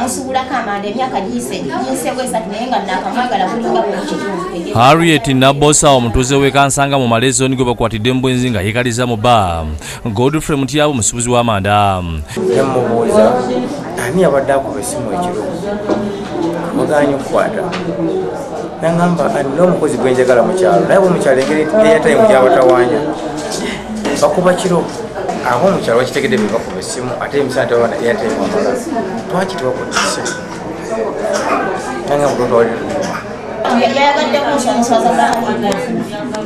namusubulako amanda emyaka ginsebwa esatu naye nga nakamwagala bulinga bwekitundu. Harriet Nabosa omutuuze w'e Kansanga mu Malezi gwe bakwatidde mu bwenzi nga yeekaliza mu bba. Godfrey Mutyabo musuubuzi w'amanda. Yamubuuza ani abadde akuba essimu ekiro muganya okukwata nangamba nina omukozi gwe njagala mu kyalo naye omukyalo engeri eyatayimu gyabatawanya bakuba kiro abo omukyalo bakitegedde be bakuba essimu ate emisana tebabana eyatayimu amala twaki tebakuba essimu nangamba totwaliruma yayagadde kunsonswaza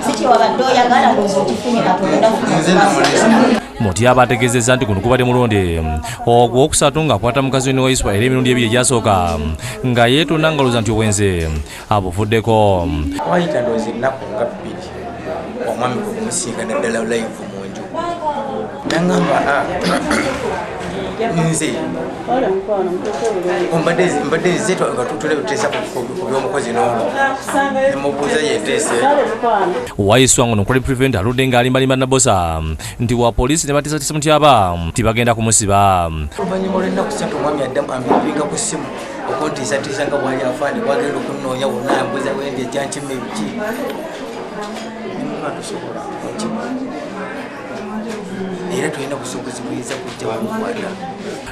siki wabadde oyagala ndoza okifunye katonda Mutyabo ategeezezza nti guno gubadde mulonde ogwokusatu ng'akwata mukazi we wa Iswa era emirundi ebiri egyasooka nga yeetonda ngalooza nti obwenzi abufuddeko. wayita ndowooza ennaku nga bbiri omwami gwe kumusinga naddala live mu nju nangamba nze mbadde zetwaga tulebeteesa ku by'omukozi n'olwo nemubuuza yeteese Waiswa ngono Crime Prevent aludde ng'alimbalimba Nabosa nti wa poliisi ne bateesatiisa Mutyabo nti bagenda kumusiba. oluvannyuma olw'ennaku ssatu omwami addamu ambinga ku ssimu okuntiisatiisa nga bwali afaani gwagenda okunnoonya wonna ambuuza wendi ejjankima ebiki nemugatusobola okima era tulina busobozi buyinza kujja wamukwata.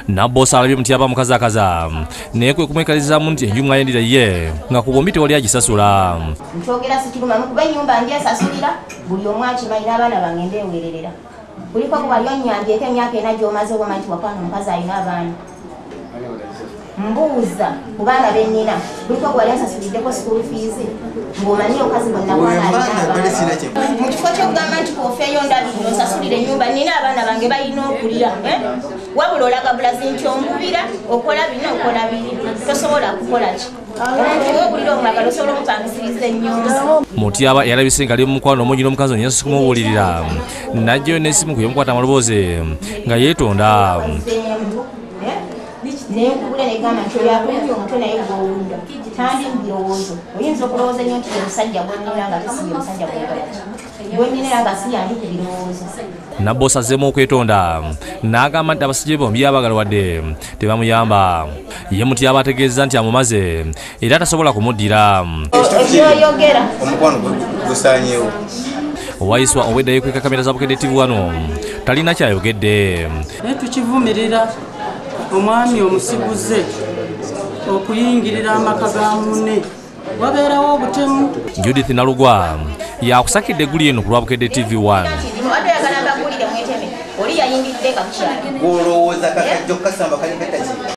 Nabosa alabye Mutyabo amukazakaza naye kwe kumwekalizaamu nti enju mwayendira ye nga ku bombi tewali agisasula. nkyogera sikirumamu kuba ennyumba ndyasasulira buli omu akimanyi n'abaana bange ndeewererera buliko kubalyo nnyambyeko emyaka ena gy'omaze obama nti wakwana omukazi alina abaana mbuuza kubanga bennina buliko kubalyo nsasuliddeko school fees ng'omanyi omukazi bwennakwana alina abaana mu kifo ky'okugamba nti koofeeyo ndabiri osasulira ennyumba nina abaana bange balina okulira wabula olaga bulazi nti ombubira okola bino okola biri tosobola kukola ki obulira omulagala osobola omupangisiriza ennyumba. Mutyabo yalabise ng'ali mu mukwano omungi n'omukazi onyaso kumubuulirira n'ajjayo n'essimu ku y'omukwata amaloboozi nga yeetonda. Nenkubula negamba nti oyakulya omutwe naye gw'owulira tandi mu birowoozo oyinza okulowooza nnyo nti omusajja gwennina nga tusiye omusajja gwegalaki gwennina era nga siyandi ku birowoozo. Nabosa azzeemu okwetonda n'agamba nti abasajja bombi abagala wadde tebamuyamba. Ye Mutyabo ategeeza nti amumaze era atasobola kumuddira. Ekyoyogera omukwano gusaanyeewo. Waiswa obwedda yeekweka kamera za Bukedde TV wano talina kyayogedde. Naye tukivumirira omwami omusiguze okuyingirira amaka ga munne wabeerawo obutemu. Judith Nalugwa yakusakidde egguli eno ku lwa Bukedde TV 1. oyagala mbagulire mweteme oli yayingidde kakukyala gw'olowooza kakajjo kasamba kaligata ki